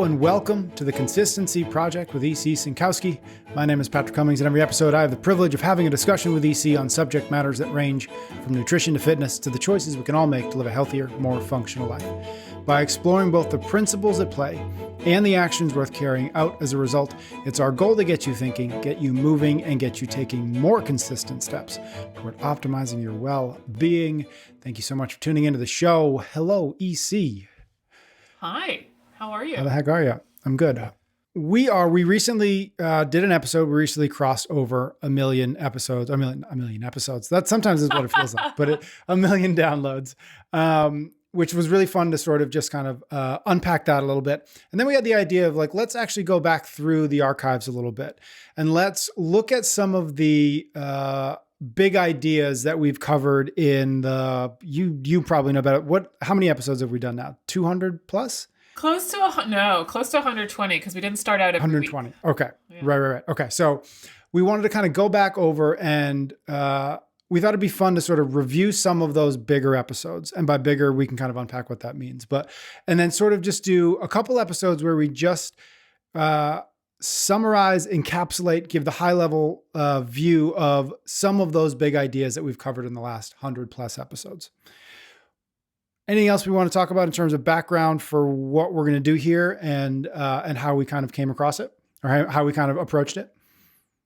and welcome to the Consistency Project with EC Sinkowski. My name is Patrick Cummings, and every episode I have the privilege of having a discussion with EC on subject matters that range from nutrition to fitness to the choices we can all make to live a healthier, more functional life. By exploring both the principles at play and the actions worth carrying out as a result, it's our goal to get you thinking, get you moving, and get you taking more consistent steps toward optimizing your well-being. Thank you so much for tuning into the show. Hello, EC. Hi, how are you? How the heck are you? I'm good. We recently did an episode. We recently crossed over a million episodes. A million episodes. That sometimes is what it feels like, but a million downloads, which was really fun to sort of just kind of unpack that a little bit. And then we had the idea of like, let's actually go back through the archives a little bit and let's look at some of the big ideas that we've covered in you probably know about it. How many episodes have we done now? 200 plus? Close to 120 because we didn't start out every 120. week. Okay. Yeah. Right. Okay. So we wanted to kind of go back over and we thought it'd be fun to sort of review some of those bigger episodes. And by bigger, we can kind of unpack what that means. And then sort of just do a couple episodes where we just summarize, encapsulate, give the high level view of some of those big ideas that we've covered in the last 100 plus episodes. Anything else we want to talk about in terms of background for what we're going to do here and how we kind of came across it or how we kind of approached it?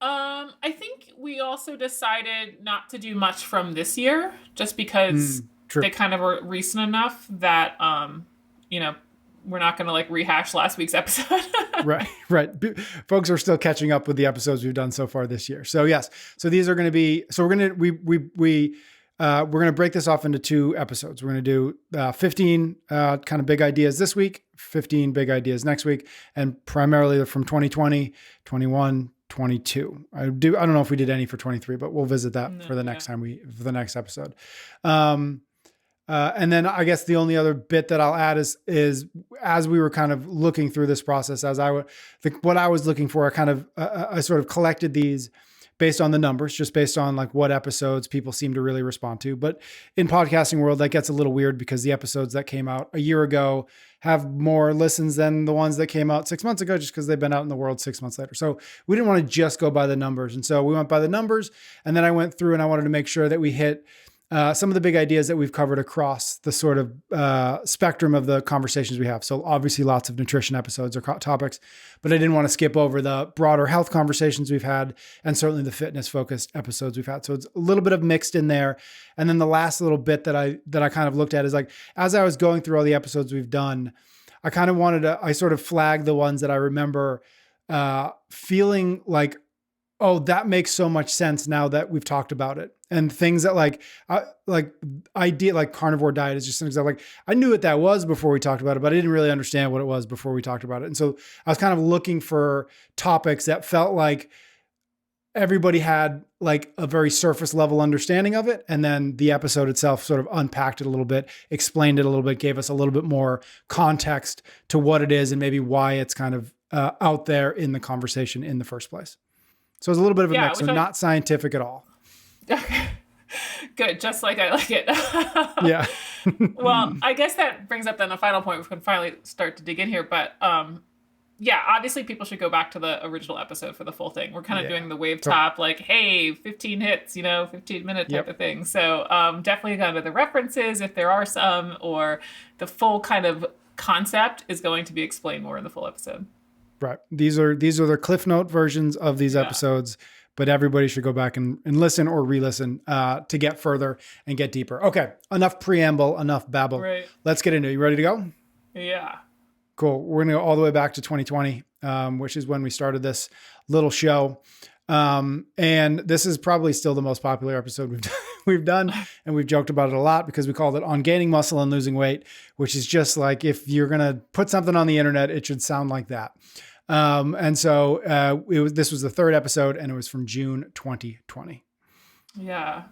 I think we also decided not to do much from this year just because they kind of were recent enough that, we're not going to like rehash last week's episode. Right. Folks are still catching up with the episodes we've done so far this year. So yes. So these are going to be, we're going to break this off into two episodes. We're going to do 15 kind of big ideas this week, 15 big ideas next week, and primarily from 2020, 21, 22. I don't know if we did any for 23, but we'll visit that for the next for the next episode. And then I guess the only other bit that I'll add is as we were kind of looking through this process, what I was looking for, I sort of collected these based on the numbers, just based on like what episodes people seem to really respond to. But in podcasting world, that gets a little weird because the episodes that came out a year ago have more listens than the ones that came out 6 months ago, just because they've been out in the world 6 months later. So we didn't want to just go by the numbers. And so we went by the numbers, and then I went through and I wanted to make sure that we hit some of the big ideas that we've covered across the sort of spectrum of the conversations we have. So obviously lots of nutrition episodes or topics, but I didn't want to skip over the broader health conversations we've had and certainly the fitness focused episodes we've had. So it's a little bit of mixed in there. And then the last little bit that I kind of looked at is like, as I was going through all the episodes we've done, I kind of I sort of flagged the ones that I remember feeling like, oh, that makes so much sense now that we've talked about it. And things that like carnivore diet is just an example. Like I knew what that was before we talked about it, but I didn't really understand what it was before we talked about it. And so I was kind of looking for topics that felt like everybody had like a very surface level understanding of it. And then the episode itself sort of unpacked it a little bit, explained it a little bit, gave us a little bit more context to what it is and maybe why it's kind of out there in the conversation in the first place. So it's a little bit of a mix, so not scientific at all. Okay. Good. Just like I like it. Yeah. Well, I guess that brings up then the final point. We can finally start to dig in here. But obviously people should go back to the original episode for the full thing. We're kind of doing the wave top, like, hey, 15 hits, 15-minute type of thing. So definitely kind of the references, if there are some, or the full kind of concept is going to be explained more in the full episode. Right. These are the Cliff Note versions of these episodes, but everybody should go back and listen or re-listen to get further and get deeper. Okay. Enough preamble, enough babble. Right. Let's get into it. You ready to go? Yeah. Cool. We're going to go all the way back to 2020, which is when we started this little show. And this is probably still the most popular episode we've done. And we've joked about it a lot because we called it On Gaining Muscle and Losing Weight, which is just like, if you're going to put something on the internet, it should sound like that. This was the third episode and it was from June 2020. Yeah.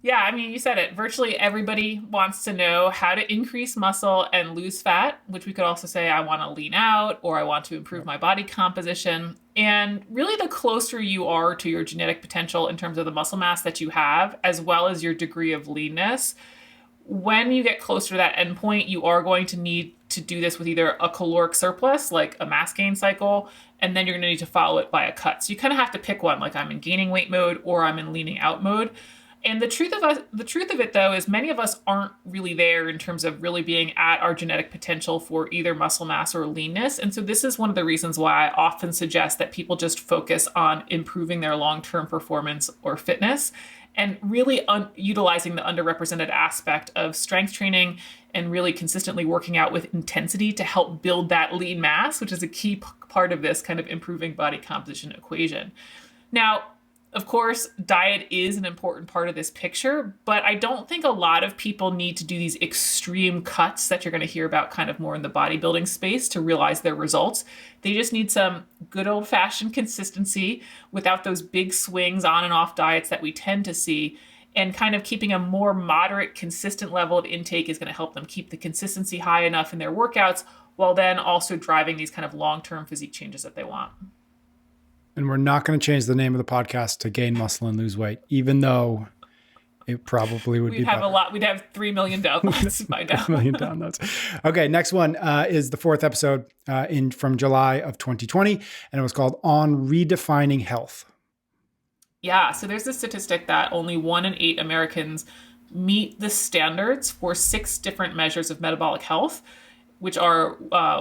Yeah. I mean, you said it. Virtually everybody wants to know how to increase muscle and lose fat, which we could also say, I want to lean out or I want to improve my body composition. And really the closer you are to your genetic potential in terms of the muscle mass that you have, as well as your degree of leanness, When you get closer to that endpoint, you are going to need to do this with either a caloric surplus, like a mass gain cycle, and then you're going to need to follow it by a cut. So you kind of have to pick one, like I'm in gaining weight mode or I'm in leaning out mode. And the truth of it though is many of us aren't really there in terms of really being at our genetic potential for either muscle mass or leanness. And so this is one of the reasons why I often suggest that people just focus on improving their long-term performance or fitness and really utilizing the underrepresented aspect of strength training and really consistently working out with intensity to help build that lean mass, which is a key part of this kind of improving body composition equation. Now, of course, diet is an important part of this picture, but I don't think a lot of people need to do these extreme cuts that you're going to hear about kind of more in the bodybuilding space to realize their results. They just need some good old-fashioned consistency without those big swings on and off diets that we tend to see. And kind of keeping a more moderate, consistent level of intake is going to help them keep the consistency high enough in their workouts while then also driving these kind of long-term physique changes that they want. And we're not going to change the name of the podcast to Gain Muscle and Lose Weight, even though it probably would be better. We'd have 3 million downloads by now. 3 million downloads. Okay, next one is the fourth episode from July of 2020, and it was called On Redefining Health. Yeah, so there's this statistic that only 1 in 8 Americans meet the standards for 6 different measures of metabolic health, which are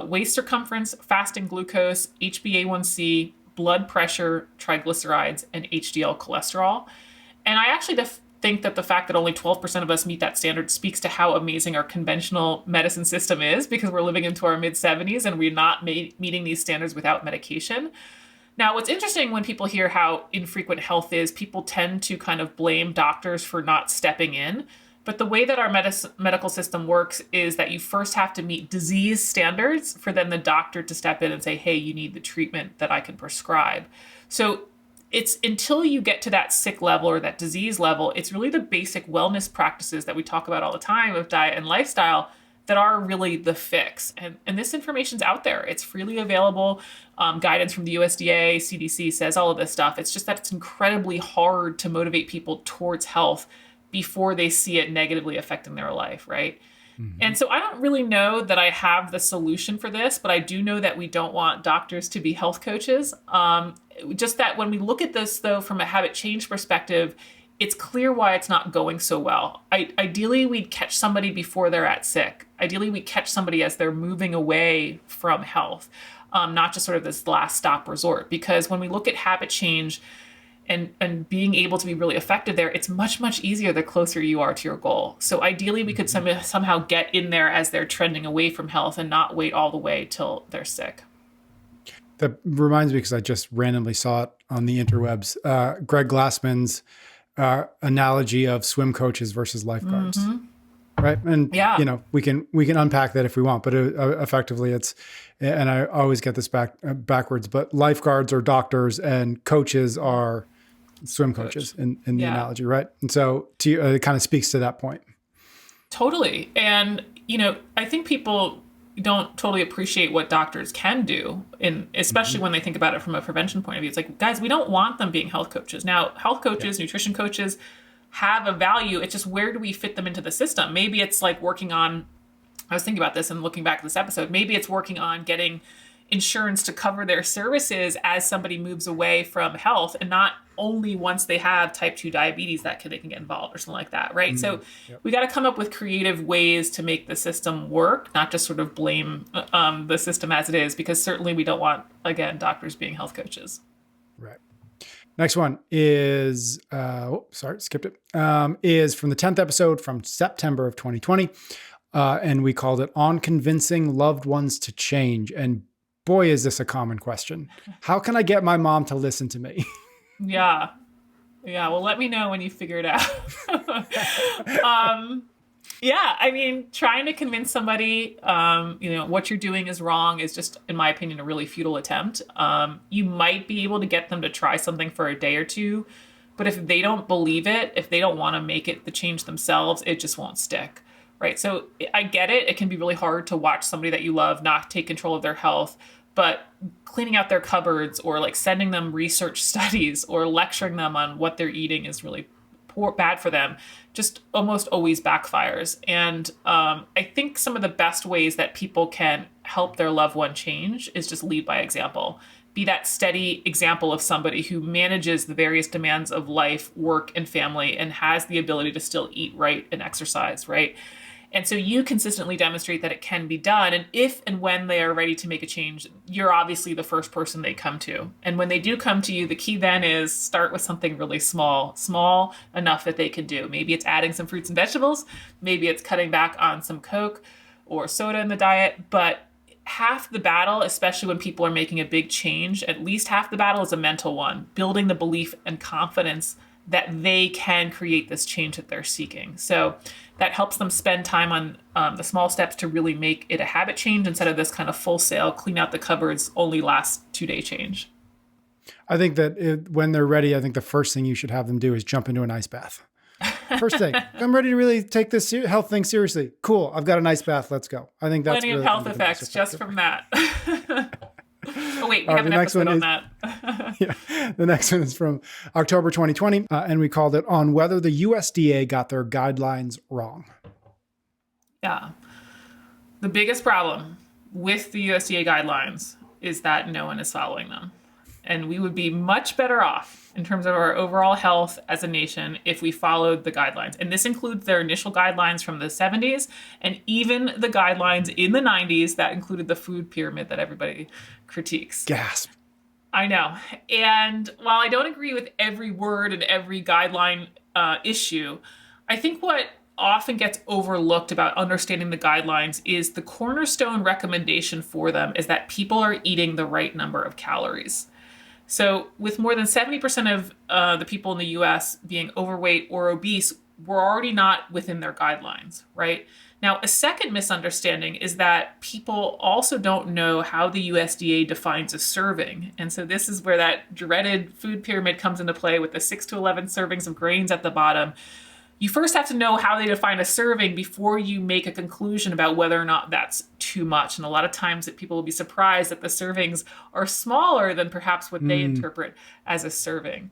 waist circumference, fasting glucose, HbA1c, blood pressure, triglycerides, and HDL cholesterol. And I actually think that the fact that only 12% of us meet that standard speaks to how amazing our conventional medicine system is, because we're living into our mid-70s and we're not meeting these standards without medication. Now, what's interesting when people hear how infrequent health is, people tend to kind of blame doctors for not stepping in. But the way that our medical system works is that you first have to meet disease standards for then the doctor to step in and say, hey, you need the treatment that I can prescribe. So it's until you get to that sick level or that disease level, it's really the basic wellness practices that we talk about all the time of diet and lifestyle that are really the fix. And this information's out there. It's freely available. Guidance from the USDA, CDC says all of this stuff. It's just that it's incredibly hard to motivate people towards health before they see it negatively affecting their life, right? Mm-hmm. And so I don't really know that I have the solution for this, but I do know that we don't want doctors to be health coaches. Just that when we look at this, though, from a habit change perspective, it's clear why it's not going so well. Ideally, we'd catch somebody before they're at sick. Ideally, we catch somebody as they're moving away from health, not just sort of this last stop resort. Because when we look at habit change, and being able to be really effective there, it's much, much easier the closer you are to your goal. So ideally, we could somehow get in there as they're trending away from health and not wait all the way till they're sick. That reminds me, because I just randomly saw it on the interwebs, Greg Glassman's analogy of swim coaches versus lifeguards. Mm-hmm. Right. And, you know, we can unpack that if we want, but effectively it's, and I always get this backwards, but lifeguards are doctors and coaches are swim coaches in the analogy. Right. And so it kind of speaks to that point. Totally. And, you know, I think people don't totally appreciate what doctors can do, and especially when they think about it from a prevention point of view. It's like, guys, we don't want them being health coaches. Now, health coaches, nutrition coaches have a value. It's just, where do we fit them into the system? Maybe it's like working on, I was thinking about this and looking back at this episode, maybe it's working on getting insurance to cover their services as somebody moves away from health, and not only once they have type 2 diabetes that they can get involved or something like that, right? So we got to come up with creative ways to make the system work, not just sort of blame the system as it is, because certainly we don't want, again, doctors being health coaches. Right. Next one is, skipped it, is from the 10th episode from September of 2020. And we called it On Convincing Loved Ones to Change. And boy, is this a common question. How can I get my mom to listen to me? Yeah. Well, let me know when you figure it out. I mean, trying to convince somebody, what you're doing is wrong is just, in my opinion, a really futile attempt. You might be able to get them to try something for a day or two, but if they don't believe it, if they don't want to make it the change themselves, it just won't stick. Right. So I get it. It can be really hard to watch somebody that you love not take control of their health, but cleaning out their cupboards or like sending them research studies or lecturing them on what they're eating is really bad for them just almost always backfires. And I think some of the best ways that people can help their loved one change is just lead by example. Be that steady example of somebody who manages the various demands of life, work, and family, and has the ability to still eat right and exercise, right? And so you consistently demonstrate that it can be done. And if and when they are ready to make a change, you're obviously the first person they come to. And when they do come to you, the key then is start with something really small enough that they can do. Maybe it's adding some fruits and vegetables. Maybe it's cutting back on some Coke or soda in the diet. But half the battle, especially when people are making a big change, at least half the battle is a mental one, building the belief and confidence that they can create this change that they're seeking. So that helps them spend time on the small steps to really make it a habit change instead of this kind of full sale, clean out the cupboards, only last 2-day change. I think that when they're ready, I think the first thing you should have them do is jump into an ice bath. First thing, I'm ready to really take this health thing seriously. Cool. I've got an ice bath. Let's go. I think that's plenty of health effects just from that. Oh, wait, we have an episode on that. Yeah, the next one is from October 2020, and we called it On Whether the USDA Got Their Guidelines Wrong. Yeah. The biggest problem with the USDA guidelines is that no one is following them. And we would be much better off in terms of our overall health as a nation if we followed the guidelines. And this includes their initial guidelines from the 70s and even the guidelines in the 90s that included the food pyramid that everybody critiques. Gasp. I know. And while I don't agree with every word and every guideline issue, I think what often gets overlooked about understanding the guidelines is the cornerstone recommendation for them is that people are eating the right number of calories. So with more than 70% of the people in the US being overweight or obese, we're already not within their guidelines, right? Now, a second misunderstanding is that people also don't know how the USDA defines a serving. And so this is where that dreaded food pyramid comes into play with the 6 to 11 servings of grains at the bottom. You first have to know how they define a serving before you make a conclusion about whether or not that's too much. And a lot of times that people will be surprised that the servings are smaller than perhaps what they interpret as a serving.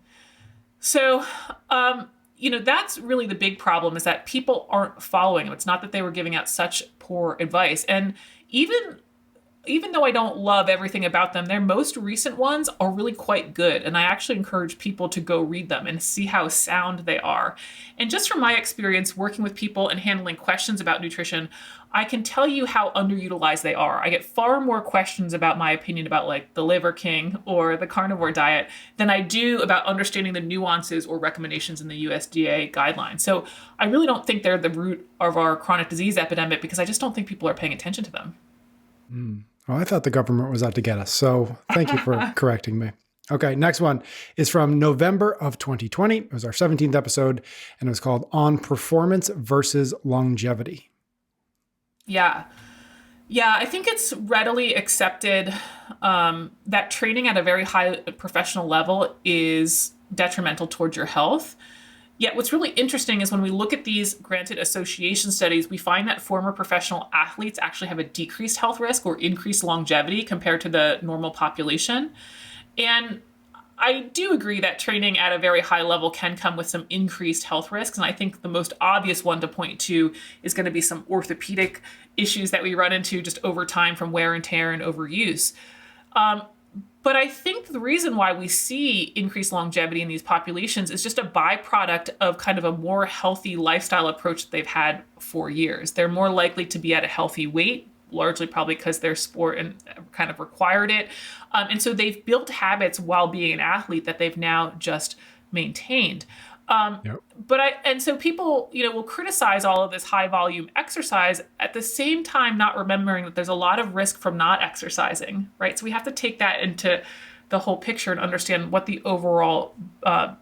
So, that's really the big problem is that people aren't following them. It's not that they were giving out such poor advice. And even though I don't love everything about them, their most recent ones are really quite good. And I actually encourage people to go read them and see how sound they are. And just from my experience working with people and handling questions about nutrition, I can tell you how underutilized they are. I get far more questions about my opinion about like the Liver King or the carnivore diet than I do about understanding the nuances or recommendations in the USDA guidelines. So I really don't think they're the root of our chronic disease epidemic because I just don't think people are paying attention to them. Well, I thought the government was out to get us. So thank you for correcting me. Okay, next one is from November of 2020. It was our 17th episode, and it was called On Performance versus Longevity. Yeah, I think it's readily accepted that training at a very high professional level is detrimental towards your health. Yet what's really interesting is when we look at these granted association studies, we find that former professional athletes actually have a decreased health risk or increased longevity compared to the normal population. And I do agree that training at a very high level can come with some increased health risks. And I think the most obvious one to point to is going to be some orthopedic issues that we run into just over time from wear and tear and overuse. But I think the reason why we see increased longevity in these populations is just a byproduct of kind of a more healthy lifestyle approach that they've had for years. They're more likely to be at a healthy weight, largely probably because their sport and kind of required it. And so they've built habits while being an athlete that they've now just maintained. So people, will criticize all of this high volume exercise at the same time, not remembering that there's a lot of risk from not exercising, right? So we have to take that into the whole picture and understand what the overall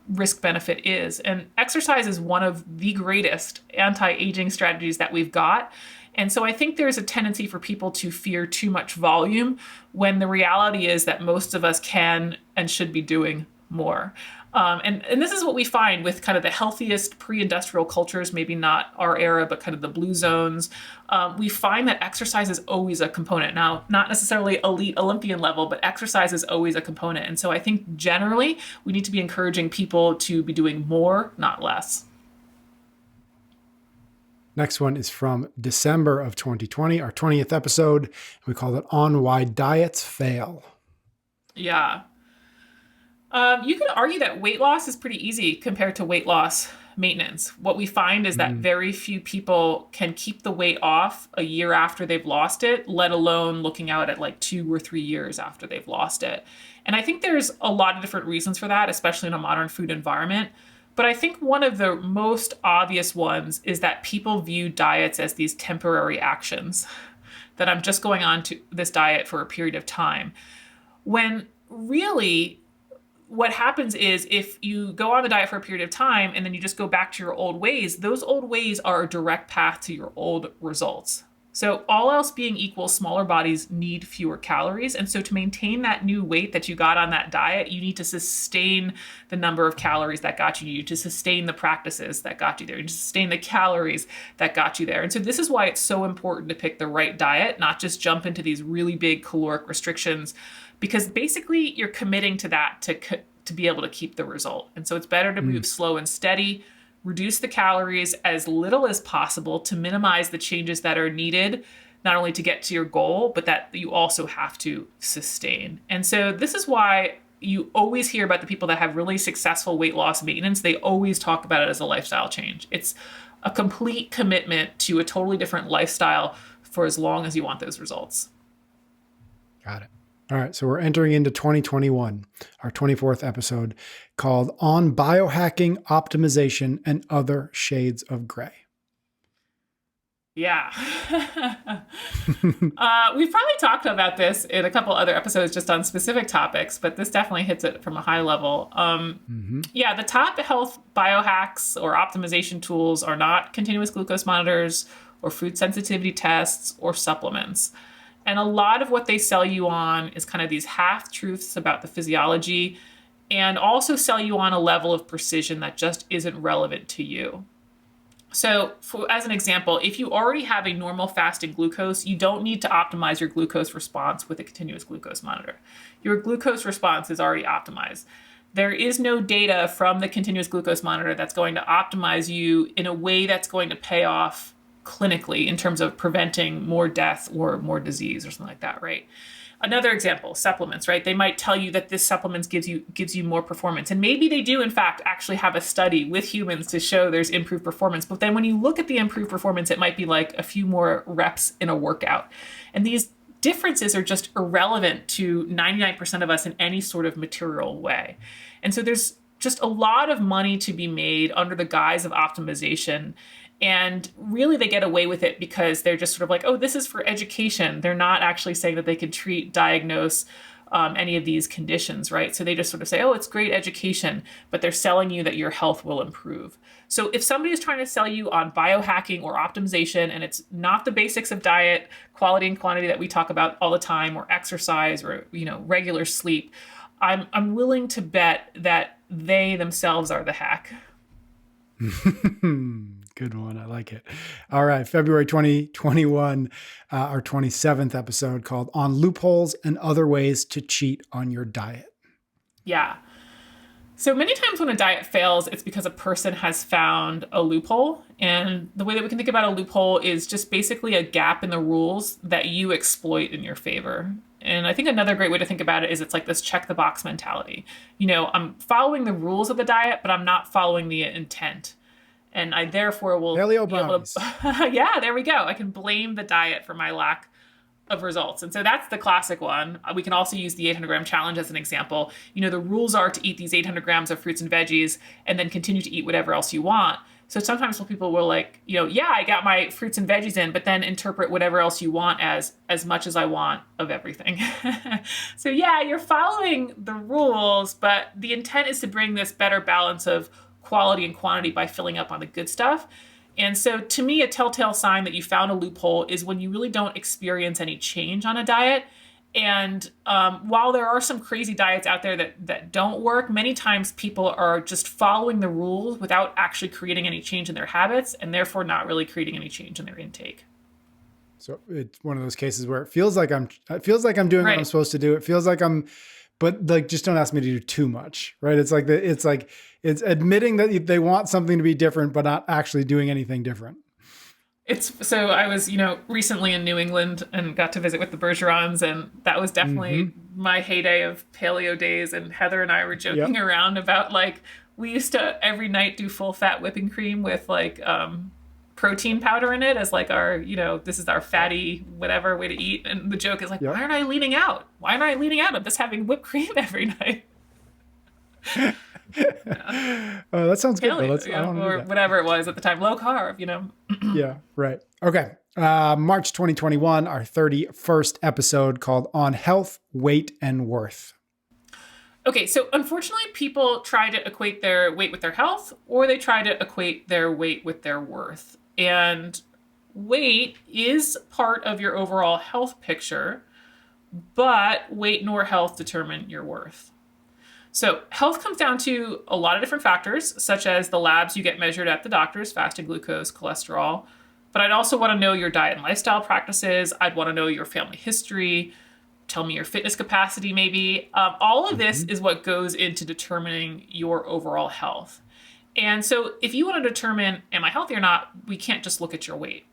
risk benefit is. And exercise is one of the greatest anti-aging strategies that we've got. And so I think there's a tendency for people to fear too much volume when the reality is that most of us can and should be doing more. And this is what we find with kind of the healthiest pre-industrial cultures, maybe not our era, but kind of the blue zones. We find that exercise is always a component. Now, not necessarily elite Olympian level, but exercise is always a component. And so I think generally we need to be encouraging people to be doing more, not less. Next one is from December of 2020, our 20th episode. We called it On Why Diets Fail. Yeah. You could argue that weight loss is pretty easy compared to weight loss maintenance. What we find is that very few people can keep the weight off a year after they've lost it, let alone looking out at like 2 or 3 years after they've lost it. And I think there's a lot of different reasons for that, especially in a modern food environment. But I think one of the most obvious ones is that people view diets as these temporary actions, that I'm just going on to this diet for a period of time. When really what happens is if you go on the diet for a period of time and then you just go back to your old ways, those old ways are a direct path to your old results. So all else being equal, smaller bodies need fewer calories. And so to maintain that new weight that you got on that diet, you need to sustain the number of calories that got you. You need to sustain the practices that got you there. You need to sustain the calories that got you there. And so this is why it's so important to pick the right diet, not just jump into these really big caloric restrictions, because basically you're committing to that to be able to keep the result. And so it's better to move slow and steady, reduce the calories as little as possible to minimize the changes that are needed, not only to get to your goal, but that you also have to sustain. And so this is why you always hear about the people that have really successful weight loss maintenance. They always talk about it as a lifestyle change. It's a complete commitment to a totally different lifestyle for as long as you want those results. Got it. All right, so we're entering into 2021, our 24th episode, called On Biohacking, Optimization, and Other Shades of Gray. Yeah. We've probably talked about this in a couple other episodes just on specific topics, but this definitely hits it from a high level. Yeah, the top health biohacks or optimization tools are not continuous glucose monitors or food sensitivity tests or supplements. And a lot of what they sell you on is kind of these half-truths about the physiology and also sell you on a level of precision that just isn't relevant to you. So as an example, if you already have a normal fasting glucose, you don't need to optimize your glucose response with a continuous glucose monitor. Your glucose response is already optimized. There is no data from the continuous glucose monitor that's going to optimize you in a way that's going to pay off clinically in terms of preventing more death or more disease or something like that, right? Another example, supplements, right? They might tell you that this supplement gives you more performance. And maybe they do, in fact, actually have a study with humans to show there's improved performance. But then when you look at the improved performance, it might be like a few more reps in a workout. And these differences are just irrelevant to 99% of us in any sort of material way. And so there's just a lot of money to be made under the guise of optimization. And really they get away with it because they're just sort of like, oh, this is for education. They're not actually saying that they can treat, diagnose any of these conditions, right? So they just sort of say, oh, it's great education, but they're selling you that your health will improve. So if somebody is trying to sell you on biohacking or optimization, and it's not the basics of diet, quality and quantity that we talk about all the time, or exercise, or regular sleep, I'm willing to bet that they themselves are the hack. Good one. I like it. All right. February 2021, our 27th episode called On Loopholes and Other Ways to Cheat on Your Diet. Yeah. So many times when a diet fails, it's because a person has found a loophole. And the way that we can think about a loophole is just basically a gap in the rules that you exploit in your favor. And I think another great way to think about it is it's like this check the box mentality. I'm following the rules of the diet, but I'm not following the intent. And I therefore will be able to, yeah, there we go. I can blame the diet for my lack of results. And so that's the classic one. We can also use the 800 gram challenge as an example. The rules are to eat these 800 grams of fruits and veggies and then continue to eat whatever else you want. So sometimes people will like, yeah, I got my fruits and veggies in, but then interpret whatever else you want as much as I want of everything. So yeah, you're following the rules, but the intent is to bring this better balance of quality and quantity by filling up on the good stuff. And so to me, a telltale sign that you found a loophole is when you really don't experience any change on a diet And while there are some crazy diets out there that don't work, many times people are just following the rules without actually creating any change in their habits, and therefore not really creating any change in their intake. So it's one of those cases where it feels like I'm doing what I'm supposed to do. It feels like but like, just don't ask me to do too much, right? It's it's admitting that they want something to be different, but not actually doing anything different. So I was, recently in New England and got to visit with the Bergerons, and that was definitely my heyday of paleo days. And Heather and I were joking around about, like, we used to every night do full fat whipping cream with like protein powder in it as like our, this is our fatty whatever way to eat. And the joke is like, why aren't I leaning out? Why aren't I leaning out? I'm just having whipped cream every night. Oh, that sounds good. Or whatever it was at the time, low carb, Yeah, right. Okay. March 2021, our 31st episode, called On Health, Weight, and Worth. Okay, so unfortunately, people try to equate their weight with their health, or they try to equate their weight with their worth. And weight is part of your overall health picture, but weight nor health determine your worth. So health comes down to a lot of different factors, such as the labs you get measured at the doctors, fasting glucose, cholesterol. But I'd also want to know your diet and lifestyle practices. I'd want to know your family history. Tell me your fitness capacity, maybe. All of this is what goes into determining your overall health. And so if you want to determine, am I healthy or not, we can't just look at your weight.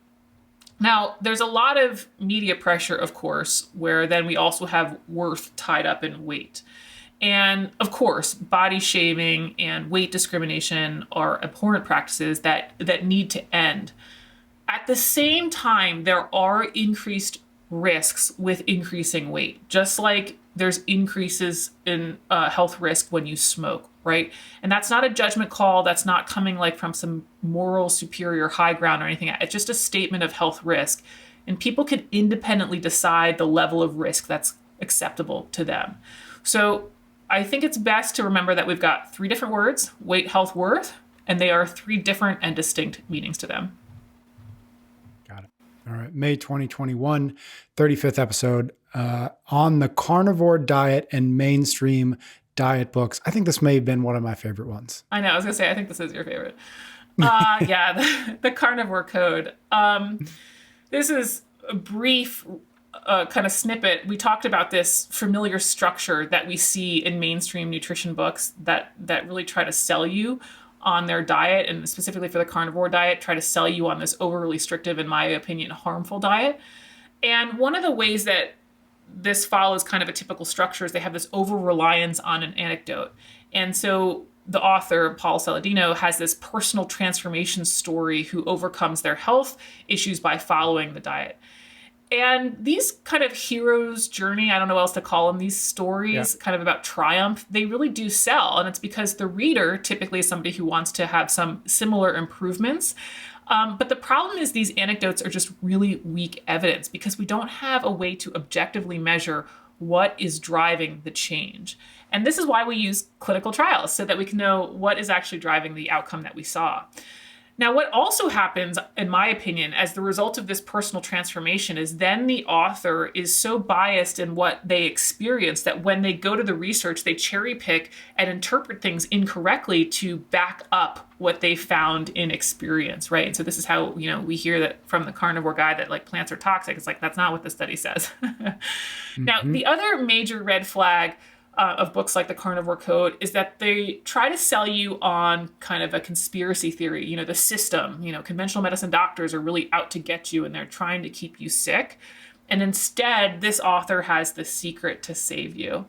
Now, there's a lot of media pressure, of course, where then we also have worth tied up in weight. And of course, body shaming and weight discrimination are abhorrent practices that need to end. At the same time, there are increased risks with increasing weight, just like there's increases in health risk when you smoke, right? And that's not a judgment call. That's not coming like from some moral superior high ground or anything. It's just a statement of health risk. And people can independently decide the level of risk that's acceptable to them. So I think it's best to remember that we've got 3 different words, weight, health, worth, and they are 3 different and distinct meanings to them. Got it. All right. May 2021, 35th episode, on the carnivore diet and mainstream diet books. I think this may have been one of my favorite ones. I know. I was going to say, I think this is your favorite. Yeah, the carnivore code. This is a brief kind of snippet. We talked about this familiar structure that we see in mainstream nutrition books that really try to sell you on their diet, and specifically for the carnivore diet, try to sell you on this overly restrictive, in my opinion, harmful diet. And one of the ways that this follows kind of a typical structure is they have this over-reliance on an anecdote. And so the author, Paul Saladino, has this personal transformation story who overcomes their health issues by following the diet. And these kind of hero's journey, I don't know what else to call them, these stories kind of about triumph, they really do sell. And it's because the reader typically is somebody who wants to have some similar improvements. But the problem is these anecdotes are just really weak evidence because we don't have a way to objectively measure what is driving the change. And this is why we use clinical trials, so that we can know what is actually driving the outcome that we saw. Now, what also happens, in my opinion, as the result of this personal transformation is then the author is so biased in what they experience that when they go to the research, they cherry pick and interpret things incorrectly to back up what they found in experience, right? And so this is how, we hear that from the carnivore guy that like plants are toxic. It's like, that's not what the study says. Now, the other major red flag of books like the Carnivore Code is that they try to sell you on kind of a conspiracy theory, the system, conventional medicine doctors are really out to get you and they're trying to keep you sick. And instead, this author has the secret to save you.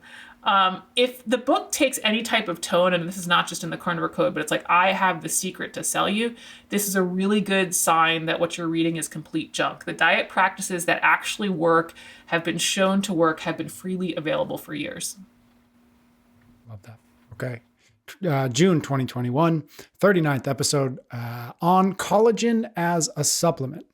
If the book takes any type of tone, and this is not just in the Carnivore Code, but it's like, I have the secret to sell you, this is a really good sign that what you're reading is complete junk. The diet practices that actually work, have been shown to work, have been freely available for years. Love that. Okay. June 2021, 39th episode, on collagen as a supplement.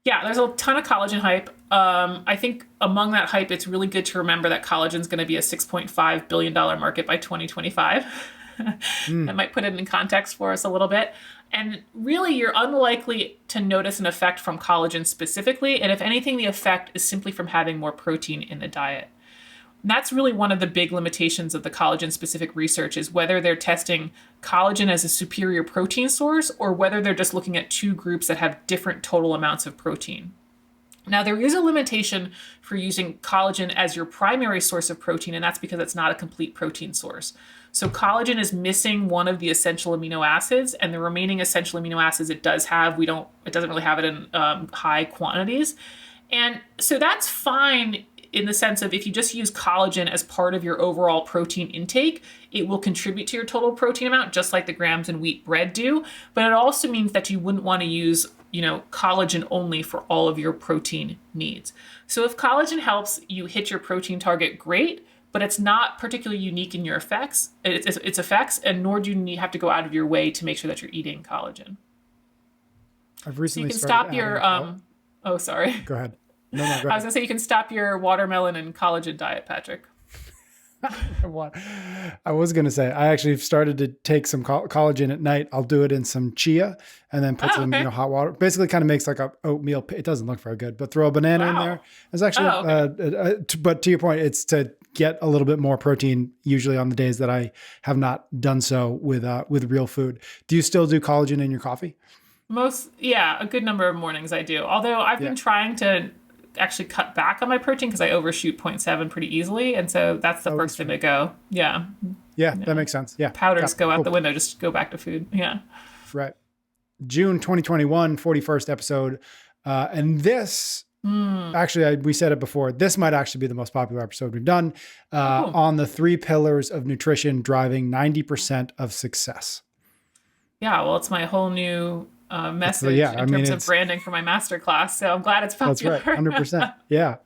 Yeah, there's a ton of collagen hype. I think among that hype, it's really good to remember that collagen is going to be a $6.5 billion market by 2025. That might put it in context for us a little bit. And really, you're unlikely to notice an effect from collagen specifically. And if anything, the effect is simply from having more protein in the diet. And that's really one of the big limitations of the collagen-specific research, is whether they're testing collagen as a superior protein source or whether they're just looking at two groups that have different total amounts of protein. Now, there is a limitation for using collagen as your primary source of protein, and that's because it's not a complete protein source. So collagen is missing one of the essential amino acids, and the remaining essential amino acids it does have, it doesn't really have it in high quantities. And so that's fine in the sense of if you just use collagen as part of your overall protein intake, it will contribute to your total protein amount, just like the grams in wheat bread do. But it also means that you wouldn't want to use, collagen only for all of your protein needs. So if collagen helps you hit your protein target, great, but it's not particularly unique in your its effects, and nor do you have to go out of your way to make sure that you're eating collagen. I've recently so you can stop your oh, sorry. Go ahead. No, go ahead. I was gonna say you can stop your watermelon and collagen diet, Patrick. I was going to say, I actually started to take some collagen at night. I'll do it in some chia and then put some hot water. Basically kind of makes like a oatmeal. It doesn't look very good, but throw a banana in there. It's actually, but to your point, it's to get a little bit more protein, usually on the days that I have not done so with real food. Do you still do collagen in your coffee? A good number of mornings I do. Although I've been trying to actually cut back on my protein because I overshoot 0.7 pretty easily. And so that's the first thing to go. Yeah. Yeah, that makes sense. Yeah. Powders go out the window, just go back to food. Yeah. Right. June 2021, 41st episode. And this, actually, we said it before, this might actually be the most popular episode we've done on the 3 pillars of nutrition driving 90% of success. Yeah, well, it's my whole new message in terms of branding for my masterclass. So I'm glad it's popular. That's right, 100%. Yeah.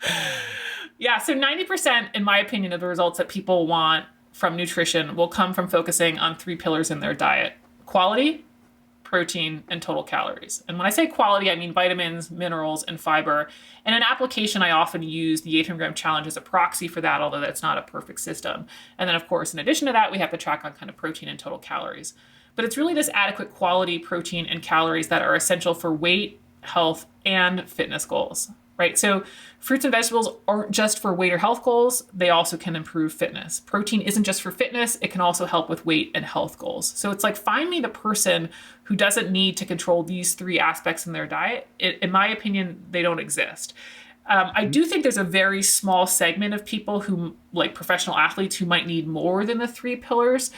Yeah, so 90%, in my opinion, of the results that people want from nutrition will come from focusing on 3 pillars in their diet: quality, protein, and total calories. And when I say quality, I mean vitamins, minerals, and fiber. And in application, I often use the 800-gram challenge as a proxy for that, although that's not a perfect system. And then, of course, in addition to that, we have to track on kind of protein and total calories. But it's really this adequate quality protein and calories that are essential for weight, health, and fitness goals, right? So fruits and vegetables aren't just for weight or health goals. They also can improve fitness. Protein isn't just for fitness. It can also help with weight and health goals. So it's like, find me the person who doesn't need to control these 3 aspects in their diet. In my opinion, they don't exist. I do think there's a very small segment of people who, like professional athletes, who might need more than the 3 pillars.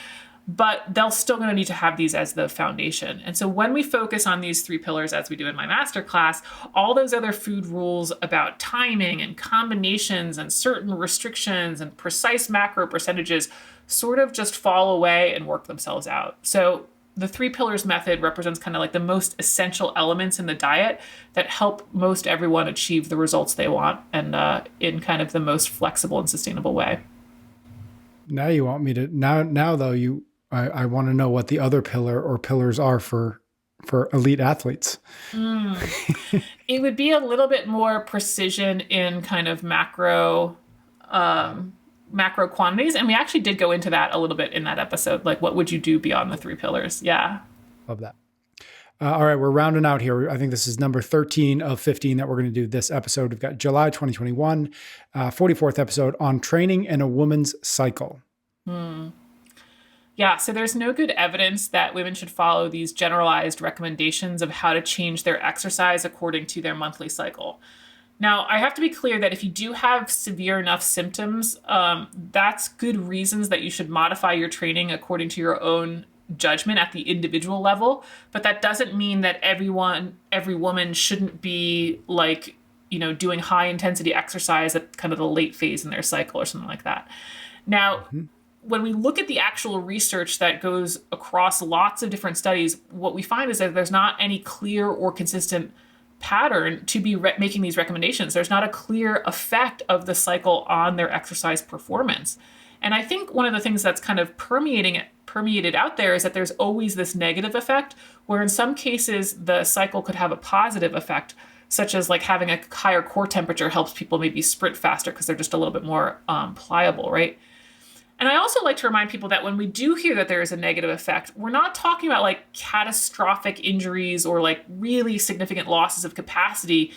But they'll still going to need to have these as the foundation. And so when we focus on these 3 pillars, as we do in my masterclass, all those other food rules about timing and combinations and certain restrictions and precise macro percentages sort of just fall away and work themselves out. So the 3 pillars method represents kind of like the most essential elements in the diet that help most everyone achieve the results they want, and in kind of the most flexible and sustainable way. Now you want me to, now though, I want to know what the other pillar or pillars are for elite athletes. It would be a little bit more precision in kind of macro quantities. And we actually did go into that a little bit in that episode. Like, what would you do beyond the 3 pillars? Yeah. Love that. All right, we're rounding out here. I think this is number 13 of 15 that we're going to do this episode. We've got July 2021, 44th episode on training and a woman's cycle. Yeah, so there's no good evidence that women should follow these generalized recommendations of how to change their exercise according to their monthly cycle. Now, I have to be clear that if you do have severe enough symptoms, that's good reasons that you should modify your training according to your own judgment at the individual level. But that doesn't mean that every woman shouldn't be like, doing high intensity exercise at kind of the late phase in their cycle or something like that. Now, when we look at the actual research that goes across lots of different studies, what we find is that there's not any clear or consistent pattern to be making these recommendations. There's not a clear effect of the cycle on their exercise performance. And I think one of the things that's kind of permeated out there is that there's always this negative effect, where in some cases the cycle could have a positive effect, such as like having a higher core temperature helps people maybe sprint faster because they're just a little bit more pliable, right? And I also like to remind people that when we do hear that there is a negative effect, we're not talking about like catastrophic injuries or like really significant losses of capacity.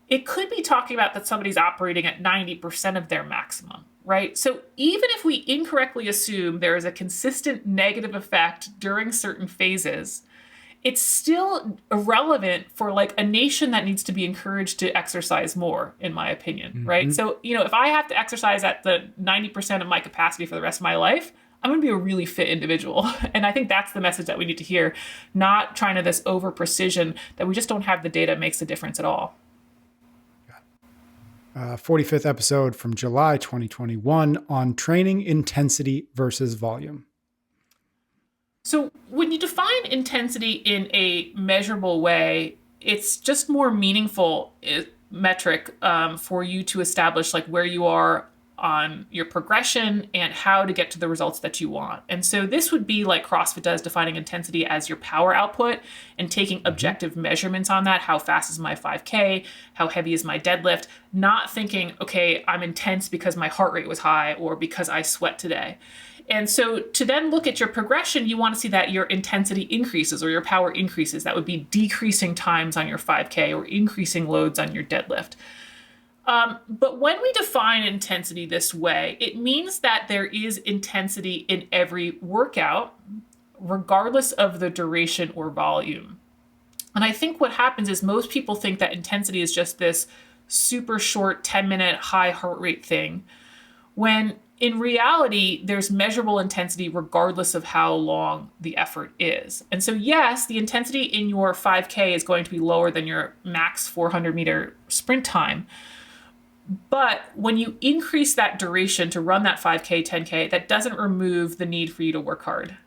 It could be talking about that somebody's operating at 90% of their maximum, right? So even if we incorrectly assume there is a consistent negative effect during certain phases, it's still irrelevant for like a nation that needs to be encouraged to exercise more, in my opinion, right? So, if I have to exercise at the 90% of my capacity for the rest of my life, I'm going to be a really fit individual. And I think that's the message that we need to hear, not trying to this over precision that we just don't have the data makes a difference at all. 45th episode from July 2021 on training intensity versus volume. So when you define intensity in a measurable way, it's just more meaningful metric for you to establish like where you are on your progression and how to get to the results that you want. And so this would be like CrossFit does, defining intensity as your power output and taking objective measurements on that. How fast is my 5K? How heavy is my deadlift? Not thinking, okay, I'm intense because my heart rate was high or because I sweat today. And so to then look at your progression, you want to see that your intensity increases or your power increases. That would be decreasing times on your 5K or increasing loads on your deadlift. But when we define intensity this way, it means that there is intensity in every workout, regardless of the duration or volume. And I think what happens is most people think that intensity is just this super short 10-minute high heart rate thing, when in reality, there's measurable intensity regardless of how long the effort is. And so yes, the intensity in your 5K is going to be lower than your max 400-meter sprint time. But when you increase that duration to run that 5K, 10K, that doesn't remove the need for you to work hard.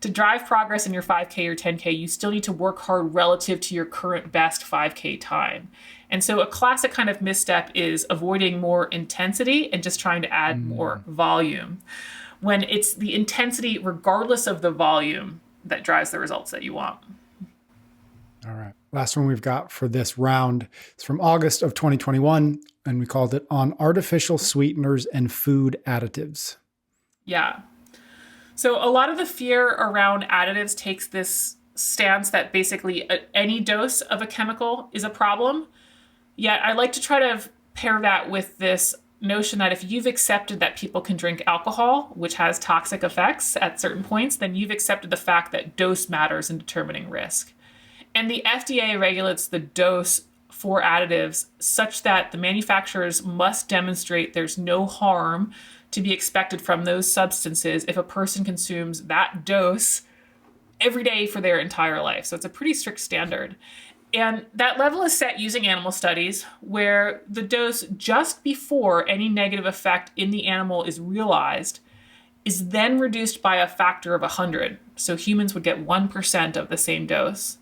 To drive progress in your 5K or 10K, you still need to work hard relative to your current best 5K time. And so a classic kind of misstep is avoiding more intensity and just trying to add more volume, when it's the intensity, regardless of the volume, that drives the results that you want. All right. Last one we've got for this round is from August of 2021, and we called it on artificial sweeteners and food additives. Yeah. So a lot of the fear around additives takes this stance that basically any dose of a chemical is a problem. Yet I like to try to pair that with this notion that if you've accepted that people can drink alcohol, which has toxic effects at certain points, then you've accepted the fact that dose matters in determining risk. And the FDA regulates the dose for additives such that the manufacturers must demonstrate there's no harm to be expected from those substances if a person consumes that dose every day for their entire life. So it's a pretty strict standard. And that level is set using animal studies where the dose just before any negative effect in the animal is realized is then reduced by a factor of 100. So humans would get 1% of the same dose.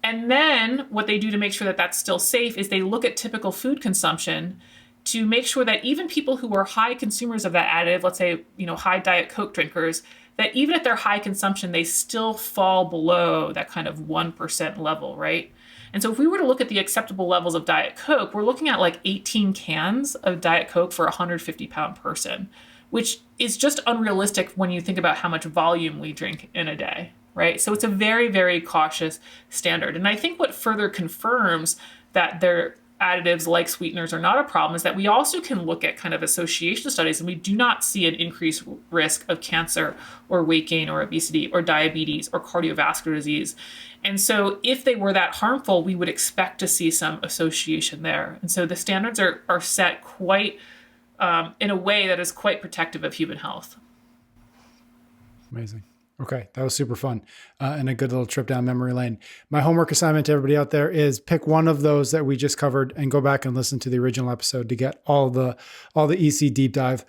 And then what they do to make sure that that's still safe is they look at typical food consumption to make sure that even people who are high consumers of that additive, let's say, high Diet Coke drinkers, that even at their high consumption, they still fall below that kind of 1% level, right? And so if we were to look at the acceptable levels of Diet Coke, we're looking at like 18 cans of Diet Coke for a 150-pound person, which is just unrealistic when you think about how much volume we drink in a day, right? So it's a very, very cautious standard. And I think what further confirms that their additives like sweeteners are not a problem is that we also can look at kind of association studies, and we do not see an increased risk of cancer or weight gain or obesity or diabetes or cardiovascular disease. And so if they were that harmful, we would expect to see some association there. And so the standards are set quite in a way that is quite protective of human health. Amazing. Okay, that was super fun and a good little trip down memory lane. My homework assignment to everybody out there is pick one of those that we just covered and go back and listen to the original episode to get all the EC deep dive.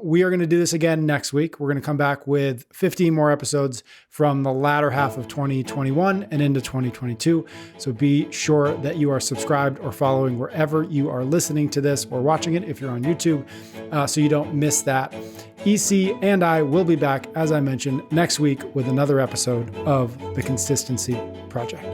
We are going to do this again next week. We're going to come back with 15 more episodes from the latter half of 2021 and into 2022. So be sure that you are subscribed or following wherever you are listening to this or watching it if you're on YouTube, so you don't miss that. EC and I will be back, as I mentioned, next week with another episode of The Consistency Project.